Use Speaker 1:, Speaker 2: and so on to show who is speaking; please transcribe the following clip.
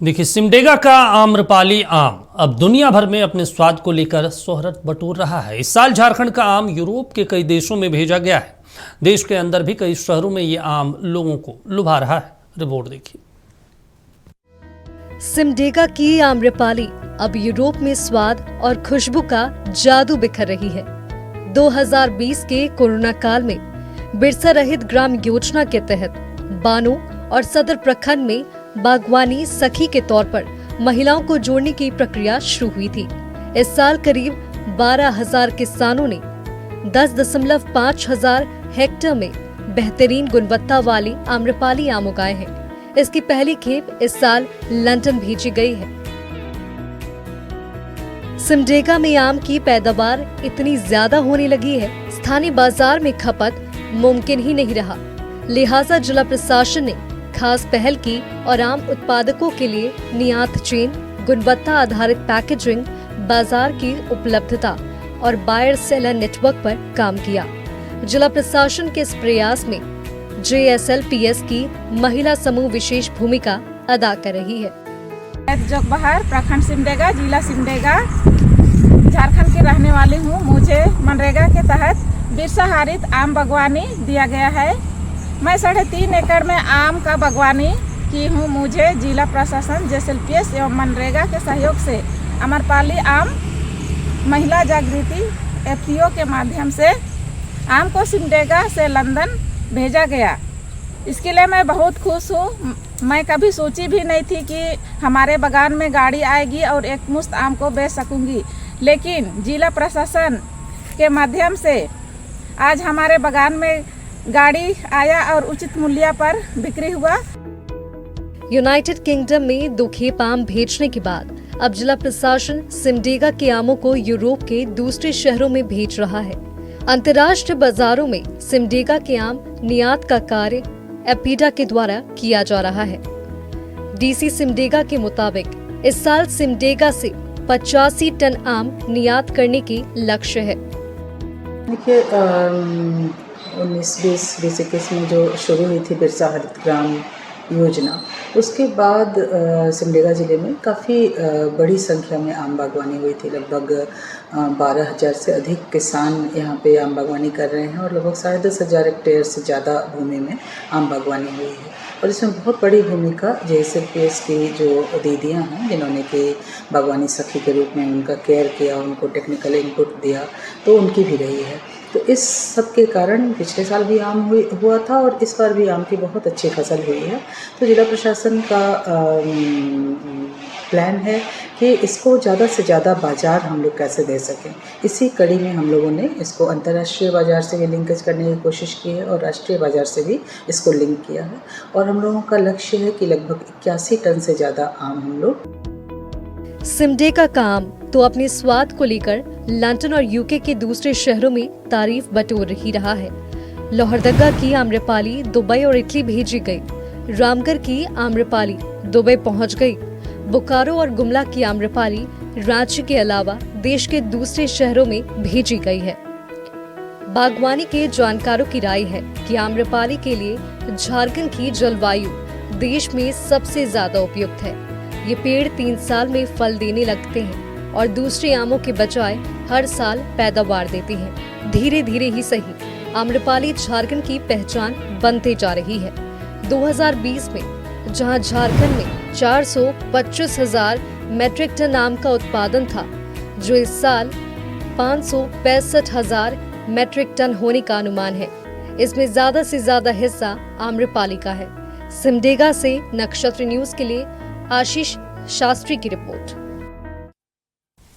Speaker 1: देखिए, सिमडेगा का आम्रपाली आम अब दुनिया भर में अपने स्वाद को लेकर शोहरत बटोर रहा है। इस साल झारखंड का आम यूरोप के कई देशों में भेजा गया है। देश के अंदर भी कई शहरों में ये आम लोगों को लुभा रहा है। रिपोर्ट देखिए।
Speaker 2: सिमडेगा की आम्रपाली अब यूरोप में स्वाद और खुशबू का जादू बिखर रही है। 2020 के कोरोना काल में बिरसा रहित ग्राम योजना के तहत बानो और सदर प्रखंड में बागवानी सखी के तौर पर महिलाओं को जोड़ने की प्रक्रिया शुरू हुई थी। इस साल करीब 12,000 किसानों ने 10.5 हजार हेक्टेयर में बेहतरीन गुणवत्ता वाली आम्रपाली आम उगाए हैं। इसकी पहली खेप इस साल लंदन भेजी गई है। सिमडेगा में आम की पैदावार इतनी ज्यादा होने लगी है, स्थानीय बाजार में खपत मुमकिन ही नहीं रहा। लिहाजा जिला प्रशासन ने खास पहल की और आम उत्पादकों के लिए निर्यात चेन, गुणवत्ता आधारित पैकेजिंग, बाजार की उपलब्धता और बायर सेलर नेटवर्क पर काम किया। जिला प्रशासन के इस प्रयास में JSLPS की महिला समूह विशेष भूमिका अदा कर रही है।
Speaker 3: जोगबहार, प्रखंड सिमडेगा, जिला सिमडेगा, झारखंड की रहने वाली हूँ। मुझे मनरेगा के तहत बिरसा हरित आम बागवानी दिया गया है। मैं 3.5 एकड़ में आम का बागवानी की हूँ। मुझे जिला प्रशासन JSLPS एवं मनरेगा के सहयोग से आम्रपाली आम महिला जागृति FPO के माध्यम से आम को सिमडेगा से लंदन भेजा गया। इसके लिए मैं बहुत खुश हूँ। मैं कभी सोची भी नहीं थी कि हमारे बागान में गाड़ी आएगी और एक मुश्त आम को बेच सकूंगी, लेकिन जिला प्रशासन के माध्यम से आज हमारे बागान में गाड़ी आया और उचित मूल्य पर बिक्री हुआ।
Speaker 2: यूनाइटेड किंगडम में 2 खेप आम भेजने के बाद अब जिला प्रशासन सिमडेगा के आमों को यूरोप के दूसरे शहरों में भेज रहा है। अंतर्राष्ट्रीय बाजारों में सिमडेगा के आम निर्यात का कार्य एपीडा के द्वारा किया जा रहा है। DC सिमडेगा के मुताबिक इस साल सिमडेगा से 85 टन आम निर्यात करने की लक्ष्य है।
Speaker 4: देखिए, 1920-21 में जो शुरू हुई थी बिरसा हरित ग्राम योजना, उसके बाद सिमडेगा ज़िले में काफ़ी बड़ी संख्या में आम बागवानी हुई थी। लगभग 12,000 से अधिक किसान यहाँ पे आम बागवानी कर रहे हैं और लगभग 10,500 हेक्टेयर से ज़्यादा भूमि में आम बागवानी हुई है। और इसमें बहुत बड़ी भूमिका JSLPS की जो दीदियाँ हैं, जिन्होंने कि बागवानी सखी के रूप में उनका केयर किया, उनको टेक्निकल इनपुट दिया, तो उनकी भी रही है। तो इस सब के कारण पिछले साल भी आम हुआ था और इस बार भी आम की बहुत अच्छी फसल हुई है। तो जिला प्रशासन का प्लान है कि इसको ज़्यादा से ज़्यादा बाज़ार हम लोग कैसे दे सकें। इसी कड़ी में हम लोगों ने इसको अंतर्राष्ट्रीय बाज़ार से भी लिंकेज करने की कोशिश की है और राष्ट्रीय बाज़ार से भी इसको लिंक किया है। और हम लोगों का लक्ष्य है कि लगभग 81 टन से ज़्यादा आम हम लोग।
Speaker 2: सिमडेगा का आम तो अपने स्वाद को लेकर लंदन और UK के दूसरे शहरों में तारीफ बटोर ही रहा है। लोहरदगा की आम्रपाली दुबई और इटली भेजी गई। रामगढ़ की आम्रपाली दुबई पहुंच गई। बोकारो और गुमला की आम्रपाली रांची के अलावा देश के दूसरे शहरों में भेजी गई है। बागवानी के जानकारों की राय है कि आम्रपाली के लिए झारखंड की जलवायु देश में सबसे ज्यादा उपयुक्त है। ये पेड़ 3 साल में फल देने लगते हैं और दूसरे आमों के बजाय हर साल पैदावार देते हैं। धीरे धीरे ही सही, आम्रपाली झारखंड की पहचान बनते जा रही है। 2020 में जहां झारखंड में 425,000 मैट्रिक टन आम का उत्पादन था, जो इस साल 565,000 मैट्रिक टन होने का अनुमान है। इसमें ज्यादा से ज्यादा हिस्सा आम्रपाली का है। सिमडेगा से नक्षत्र न्यूज के लिए आशीष शास्त्री की रिपोर्ट।